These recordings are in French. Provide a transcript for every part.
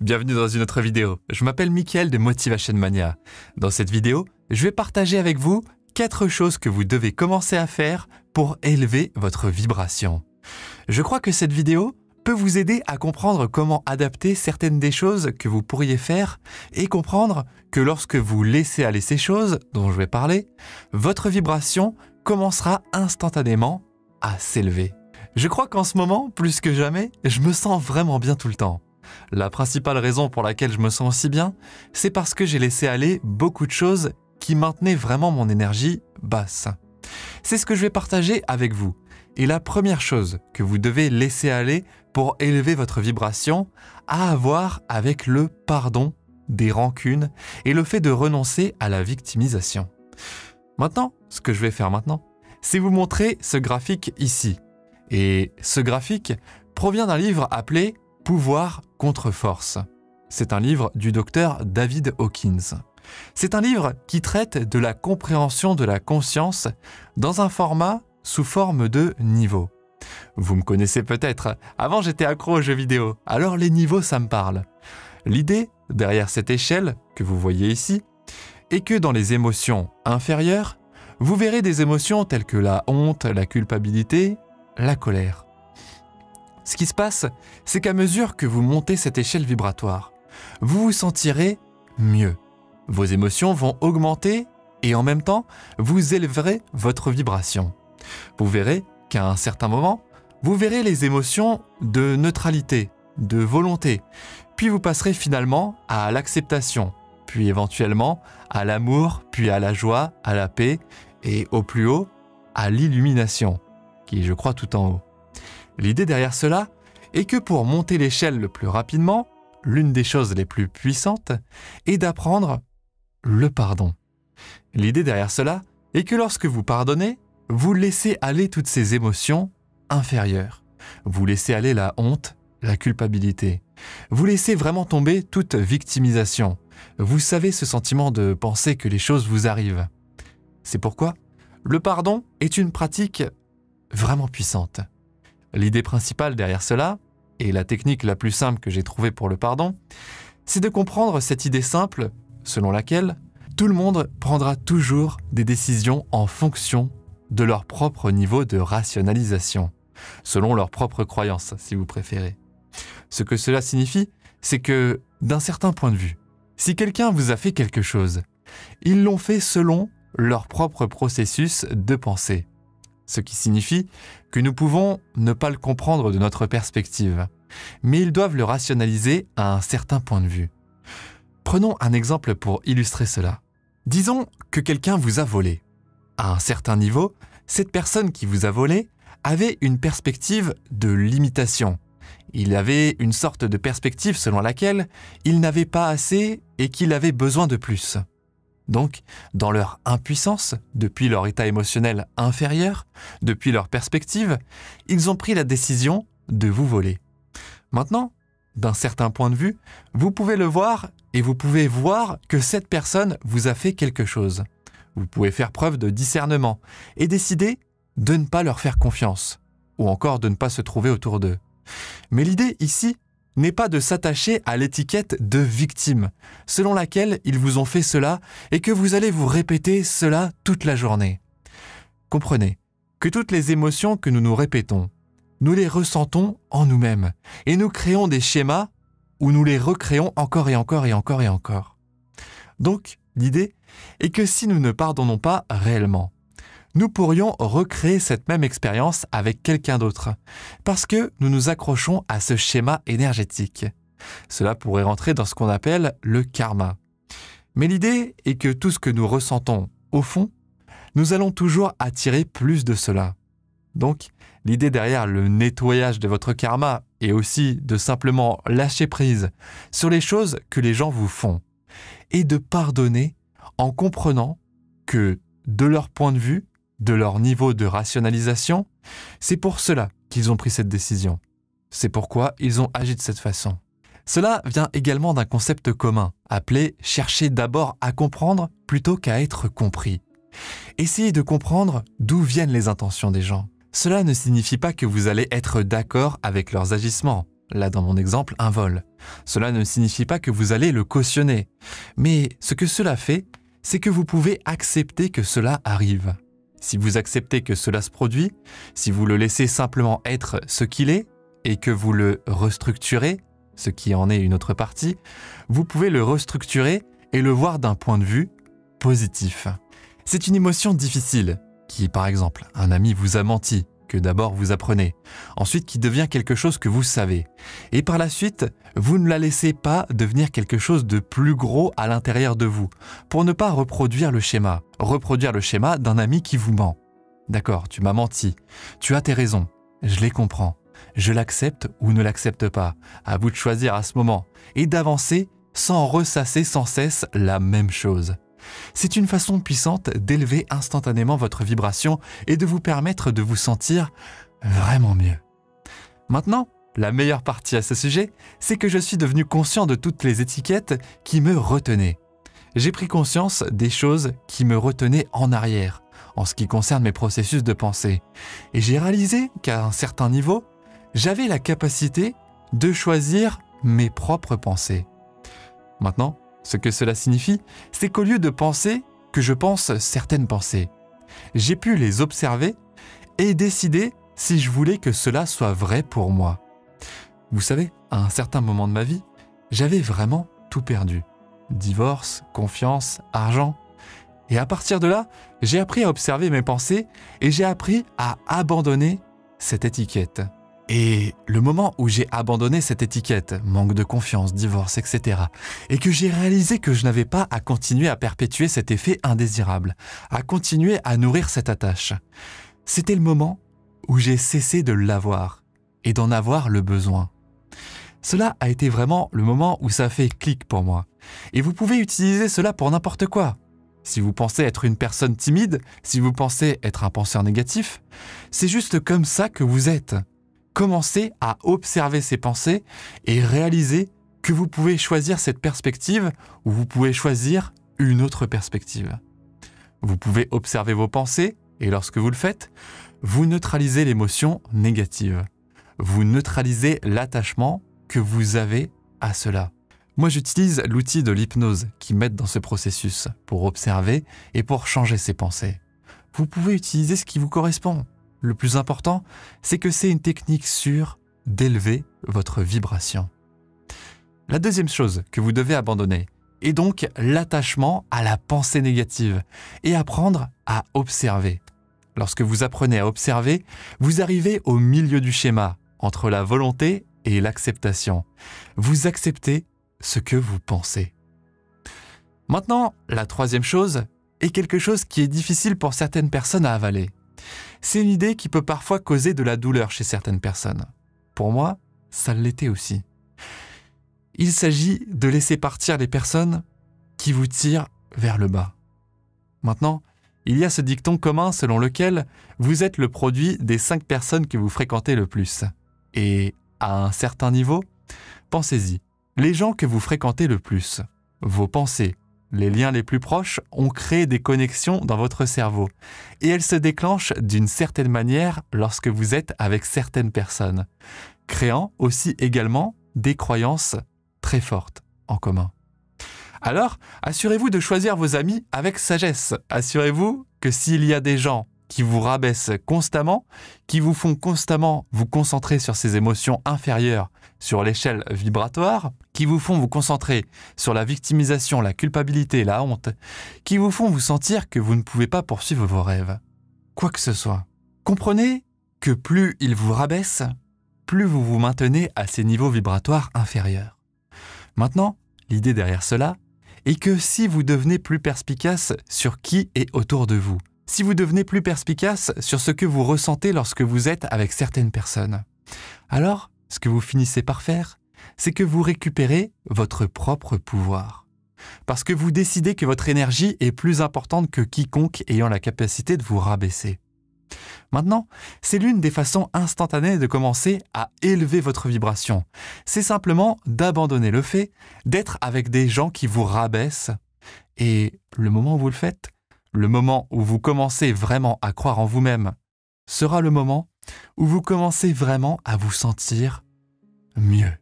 Bienvenue dans une autre vidéo. Je m'appelle Mickaël de Motivation Mania. Dans cette vidéo, je vais partager avec vous 4 choses que vous devez commencer à faire pour élever votre vibration. Je crois que cette vidéo peut vous aider à comprendre comment adapter certaines des choses que vous pourriez faire et comprendre que lorsque vous laissez aller ces choses dont je vais parler, votre vibration commencera instantanément à s'élever. Je crois qu'en ce moment, plus que jamais, je me sens vraiment bien tout le temps. La principale raison pour laquelle je me sens aussi bien, c'est parce que j'ai laissé aller beaucoup de choses qui maintenaient vraiment mon énergie basse. C'est ce que je vais partager avec vous. Et la première chose que vous devez laisser aller pour élever votre vibration a à voir avec le pardon des rancunes et le fait de renoncer à la victimisation. Maintenant, ce que je vais faire maintenant, c'est vous montrer ce graphique ici. Et ce graphique provient d'un livre appelé « Pouvoir contre force ». C'est un livre du docteur David Hawkins. C'est un livre qui traite de la compréhension de la conscience dans un format sous forme de niveaux. Vous me connaissez peut-être, avant j'étais accro aux jeux vidéo, alors les niveaux ça me parle. L'idée derrière cette échelle que vous voyez ici est que dans les émotions inférieures, vous verrez des émotions telles que la honte, la culpabilité, la colère. Ce qui se passe, c'est qu'à mesure que vous montez cette échelle vibratoire, vous vous sentirez mieux. Vos émotions vont augmenter et en même temps, vous élèverez votre vibration. Vous verrez qu'à un certain moment, vous verrez les émotions de neutralité, de volonté, puis vous passerez finalement à l'acceptation, puis éventuellement à l'amour, puis à la joie, à la paix et au plus haut, à l'illumination, qui est, je crois, tout en haut. L'idée derrière cela est que pour monter l'échelle le plus rapidement, l'une des choses les plus puissantes est d'apprendre le pardon. L'idée derrière cela est que lorsque vous pardonnez, vous laissez aller toutes ces émotions inférieures. Vous laissez aller la honte, la culpabilité. Vous laissez vraiment tomber toute victimisation. Vous savez ce sentiment de penser que les choses vous arrivent. C'est pourquoi le pardon est une pratique vraiment puissante. L'idée principale derrière cela, et la technique la plus simple que j'ai trouvée pour le pardon, c'est de comprendre cette idée simple selon laquelle tout le monde prendra toujours des décisions en fonction de leur propre niveau de rationalisation, selon leurs propres croyances, si vous préférez. Ce que cela signifie, c'est que, d'un certain point de vue, si quelqu'un vous a fait quelque chose, ils l'ont fait selon leur propre processus de pensée. Ce qui signifie que nous pouvons ne pas le comprendre de notre perspective, mais ils doivent le rationaliser à un certain point de vue. Prenons un exemple pour illustrer cela. Disons que quelqu'un vous a volé. À un certain niveau, cette personne qui vous a volé avait une perspective de limitation. Il avait une sorte de perspective selon laquelle il n'avait pas assez et qu'il avait besoin de plus. Donc, dans leur impuissance, depuis leur état émotionnel inférieur, depuis leur perspective, ils ont pris la décision de vous voler. Maintenant, d'un certain point de vue, vous pouvez le voir et vous pouvez voir que cette personne vous a fait quelque chose. Vous pouvez faire preuve de discernement et décider de ne pas leur faire confiance, ou encore de ne pas se trouver autour d'eux. Mais l'idée ici n'est pas de s'attacher à l'étiquette de victime, selon laquelle ils vous ont fait cela et que vous allez vous répéter cela toute la journée. Comprenez que toutes les émotions que nous nous répétons, nous les ressentons en nous-mêmes et nous créons des schémas où nous les recréons encore et encore et encore et encore. Donc, l'idée est que si nous ne pardonnons pas réellement, nous pourrions recréer cette même expérience avec quelqu'un d'autre, parce que nous nous accrochons à ce schéma énergétique. Cela pourrait rentrer dans ce qu'on appelle le karma. Mais l'idée est que tout ce que nous ressentons, au fond, nous allons toujours attirer plus de cela. Donc, l'idée derrière le nettoyage de votre karma est aussi de simplement lâcher prise sur les choses que les gens vous font, et de pardonner en comprenant que, de leur point de vue, de leur niveau de rationalisation, c'est pour cela qu'ils ont pris cette décision. C'est pourquoi ils ont agi de cette façon. Cela vient également d'un concept commun, appelé « chercher d'abord à comprendre plutôt qu'à être compris ». Essayez de comprendre d'où viennent les intentions des gens. Cela ne signifie pas que vous allez être d'accord avec leurs agissements. là dans mon exemple, un vol. Cela ne signifie pas que vous allez le cautionner. Mais ce que cela fait, c'est que vous pouvez accepter que cela arrive. Si vous acceptez que cela se produit, si vous le laissez simplement être ce qu'il est, et que vous le restructurez, ce qui en est une autre partie, vous pouvez le restructurer et le voir d'un point de vue positif. C'est une émotion difficile, qui par exemple, un ami vous a menti, que d'abord vous apprenez, ensuite qui devient quelque chose que vous savez, et par la suite, vous ne la laissez pas devenir quelque chose de plus gros à l'intérieur de vous, pour ne pas reproduire le schéma d'un ami qui vous ment. D'accord, tu m'as menti, tu as tes raisons, je les comprends, je l'accepte ou ne l'accepte pas, à vous de choisir à ce moment, et d'avancer sans ressasser sans cesse la même chose. C'est une façon puissante d'élever instantanément votre vibration et de vous permettre de vous sentir vraiment mieux. Maintenant, la meilleure partie à ce sujet, c'est que je suis devenu conscient de toutes les étiquettes qui me retenaient. J'ai pris conscience des choses qui me retenaient en arrière, en ce qui concerne mes processus de pensée. Et j'ai réalisé qu'à un certain niveau, j'avais la capacité de choisir mes propres pensées. Maintenant, ce que cela signifie, c'est qu'au lieu de penser que je pense certaines pensées, j'ai pu les observer et décider si je voulais que cela soit vrai pour moi. Vous savez, à un certain moment de ma vie, j'avais vraiment tout perdu. Divorce, confiance, argent. Et à partir de là, j'ai appris à observer mes pensées et j'ai appris à abandonner cette étiquette. Et le moment où j'ai abandonné cette étiquette, manque de confiance, divorce, etc., et que j'ai réalisé que je n'avais pas à continuer à perpétuer cet effet indésirable, à continuer à nourrir cette attache, c'était le moment où j'ai cessé de l'avoir et d'en avoir le besoin. Cela a été vraiment le moment où ça a fait clic pour moi. Et vous pouvez utiliser cela pour n'importe quoi. Si vous pensez être une personne timide, si vous pensez être un penseur négatif, c'est juste comme ça que vous êtes. Commencez à observer ces pensées et réaliser que vous pouvez choisir cette perspective ou vous pouvez choisir une autre perspective. Vous pouvez observer vos pensées et lorsque vous le faites, vous neutralisez l'émotion négative. Vous neutralisez l'attachement que vous avez à cela. Moi, j'utilise l'outil de l'hypnose qui m'aide dans ce processus pour observer et pour changer ses pensées. Vous pouvez utiliser ce qui vous correspond. Le plus important, c'est que c'est une technique sûre d'élever votre vibration. La deuxième chose que vous devez abandonner est donc l'attachement à la pensée négative et apprendre à observer. Lorsque vous apprenez à observer, vous arrivez au milieu du schéma entre la volonté et l'acceptation. Vous acceptez ce que vous pensez. Maintenant, la troisième chose est quelque chose qui est difficile pour certaines personnes à avaler. C'est une idée qui peut parfois causer de la douleur chez certaines personnes. Pour moi, ça l'était aussi. Il s'agit de laisser partir les personnes qui vous tirent vers le bas. Maintenant, il y a ce dicton commun selon lequel vous êtes le produit des 5 personnes que vous fréquentez le plus. Et à un certain niveau, pensez-y. Les gens que vous fréquentez le plus, vos pensées, les liens les plus proches ont créé des connexions dans votre cerveau et elles se déclenchent d'une certaine manière lorsque vous êtes avec certaines personnes, créant aussi également des croyances très fortes en commun. Alors, assurez-vous de choisir vos amis avec sagesse. Assurez-vous que s'il y a des gens qui vous rabaissent constamment, qui vous font constamment vous concentrer sur ces émotions inférieures sur l'échelle vibratoire, qui vous font vous concentrer sur la victimisation, la culpabilité, la honte, qui vous font vous sentir que vous ne pouvez pas poursuivre vos rêves. Quoi que ce soit, comprenez que plus ils vous rabaissent, plus vous vous maintenez à ces niveaux vibratoires inférieurs. Maintenant, l'idée derrière cela est que si vous devenez plus perspicace sur qui est autour de vous, si vous devenez plus perspicace sur ce que vous ressentez lorsque vous êtes avec certaines personnes, alors ce que vous finissez par faire, c'est que vous récupérez votre propre pouvoir. Parce que vous décidez que votre énergie est plus importante que quiconque ayant la capacité de vous rabaisser. Maintenant, c'est l'une des façons instantanées de commencer à élever votre vibration. C'est simplement d'abandonner le fait d'être avec des gens qui vous rabaissent. Et le moment où vous le faites, le moment où vous commencez vraiment à croire en vous-même, sera le moment où vous commencez vraiment à vous sentir mieux.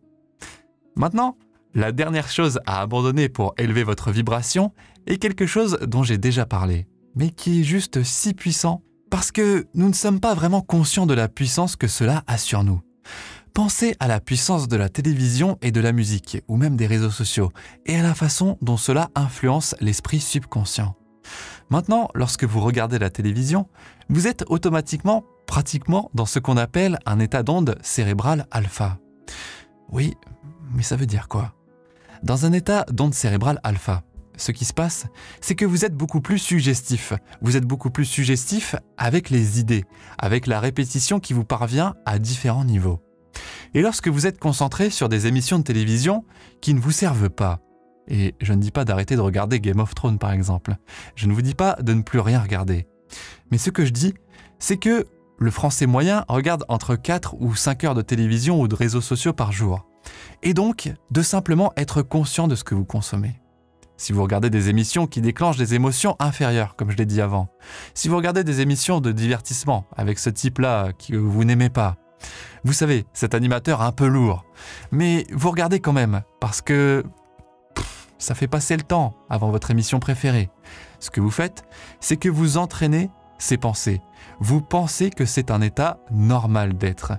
Maintenant, la dernière chose à abandonner pour élever votre vibration est quelque chose dont j'ai déjà parlé, mais qui est juste si puissant parce que nous ne sommes pas vraiment conscients de la puissance que cela a sur nous. Pensez à la puissance de la télévision et de la musique, ou même des réseaux sociaux, et à la façon dont cela influence l'esprit subconscient. Maintenant, lorsque vous regardez la télévision, vous êtes automatiquement, pratiquement, dans ce qu'on appelle un état d'onde cérébrale alpha. Oui, mais ça veut dire quoi? Dans un état d'onde cérébrale alpha, ce qui se passe, c'est que vous êtes beaucoup plus suggestif. Vous êtes beaucoup plus suggestif avec les idées, avec la répétition qui vous parvient à différents niveaux. Et lorsque vous êtes concentré sur des émissions de télévision qui ne vous servent pas, et je ne dis pas d'arrêter de regarder Game of Thrones par exemple, je ne vous dis pas de ne plus rien regarder, mais ce que je dis, c'est que le Français moyen regarde entre 4 ou 5 heures de télévision ou de réseaux sociaux par jour, et donc de simplement être conscient de ce que vous consommez. Si vous regardez des émissions qui déclenchent des émotions inférieures, comme je l'ai dit avant, si vous regardez des émissions de divertissement avec ce type-là que vous n'aimez pas, vous savez, cet animateur un peu lourd, mais vous regardez quand même, parce que ça fait passer le temps avant votre émission préférée. Ce que vous faites, c'est que vous entraînez ces pensées. Vous pensez que c'est un état normal d'être,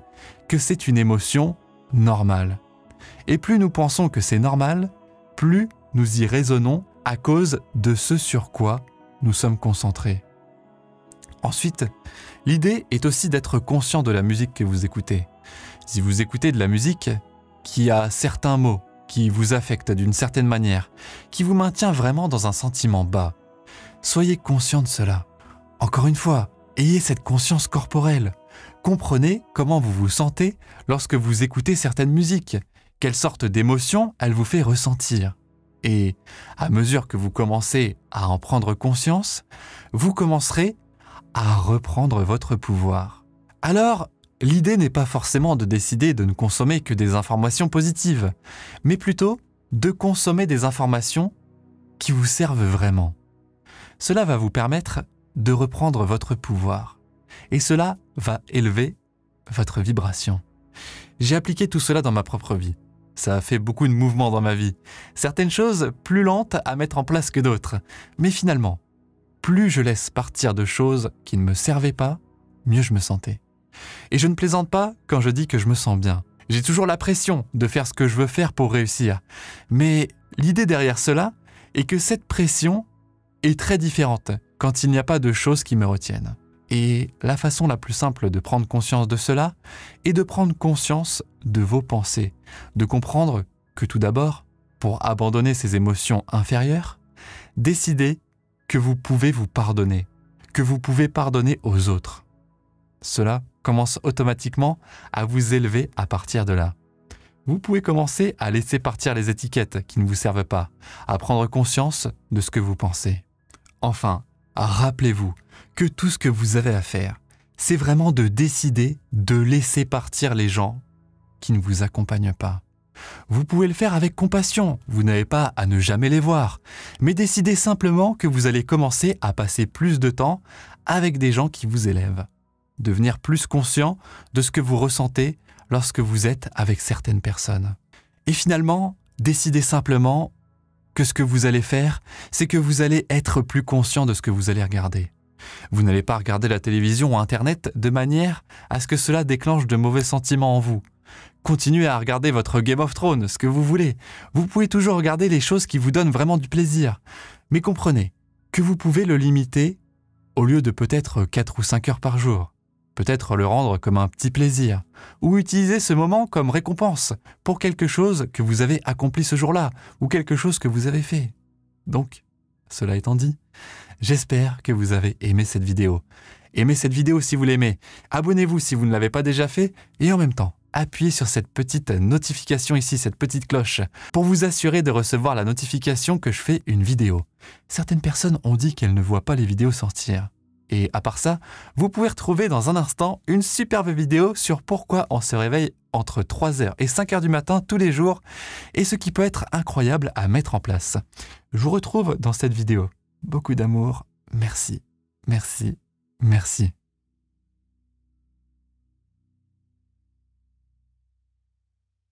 que c'est une émotion normale. Et plus nous pensons que c'est normal, plus nous y raisonnons à cause de ce sur quoi nous sommes concentrés. Ensuite, l'idée est aussi d'être conscient de la musique que vous écoutez. Si vous écoutez de la musique qui a certains mots, qui vous affectent d'une certaine manière, qui vous maintient vraiment dans un sentiment bas, soyez conscient de cela. Encore une fois, ayez cette conscience corporelle. Comprenez comment vous vous sentez lorsque vous écoutez certaines musiques, quelle sorte d'émotion elle vous fait ressentir. Et à mesure que vous commencez à en prendre conscience, vous commencerez à reprendre votre pouvoir. Alors, l'idée n'est pas forcément de décider de ne consommer que des informations positives, mais plutôt de consommer des informations qui vous servent vraiment. Cela va vous permettre de reprendre votre pouvoir, et cela va élever votre vibration. J'ai appliqué tout cela dans ma propre vie. Ça a fait beaucoup de mouvements dans ma vie. Certaines choses plus lentes à mettre en place que d'autres, mais finalement, plus je laisse partir de choses qui ne me servaient pas, mieux je me sentais. Et je ne plaisante pas quand je dis que je me sens bien. J'ai toujours la pression de faire ce que je veux faire pour réussir. Mais l'idée derrière cela est que cette pression est très différente quand il n'y a pas de choses qui me retiennent. Et la façon la plus simple de prendre conscience de cela est de prendre conscience de vos pensées, de comprendre que tout d'abord, pour abandonner ces émotions inférieures, décidez que vous pouvez vous pardonner, que vous pouvez pardonner aux autres. Cela commence automatiquement à vous élever à partir de là. Vous pouvez commencer à laisser partir les étiquettes qui ne vous servent pas, à prendre conscience de ce que vous pensez. Enfin, rappelez-vous que tout ce que vous avez à faire, c'est vraiment de décider de laisser partir les gens qui ne vous accompagnent pas. Vous pouvez le faire avec compassion, vous n'avez pas à ne jamais les voir, mais décidez simplement que vous allez commencer à passer plus de temps avec des gens qui vous élèvent. Devenir plus conscient de ce que vous ressentez lorsque vous êtes avec certaines personnes. Et finalement, décidez simplement que ce que vous allez faire, c'est que vous allez être plus conscient de ce que vous allez regarder. Vous n'allez pas regarder la télévision ou Internet de manière à ce que cela déclenche de mauvais sentiments en vous. Continuez à regarder votre Game of Thrones, ce que vous voulez. Vous pouvez toujours regarder les choses qui vous donnent vraiment du plaisir. Mais comprenez que vous pouvez le limiter au lieu de peut-être 4 ou 5 heures par jour. Peut-être le rendre comme un petit plaisir. Ou utiliser ce moment comme récompense pour quelque chose que vous avez accompli ce jour-là ou quelque chose que vous avez fait. Donc, cela étant dit, j'espère que vous avez aimé cette vidéo. Aimez cette vidéo si vous l'aimez. Abonnez-vous si vous ne l'avez pas déjà fait et en même temps, appuyez sur cette petite notification ici, cette petite cloche, pour vous assurer de recevoir la notification que je fais une vidéo. Certaines personnes ont dit qu'elles ne voient pas les vidéos sortir. Et à part ça, vous pouvez retrouver dans un instant une superbe vidéo sur pourquoi on se réveille entre 3h et 5h du matin tous les jours et ce qui peut être incroyable à mettre en place. Je vous retrouve dans cette vidéo. Beaucoup d'amour, merci, merci, merci.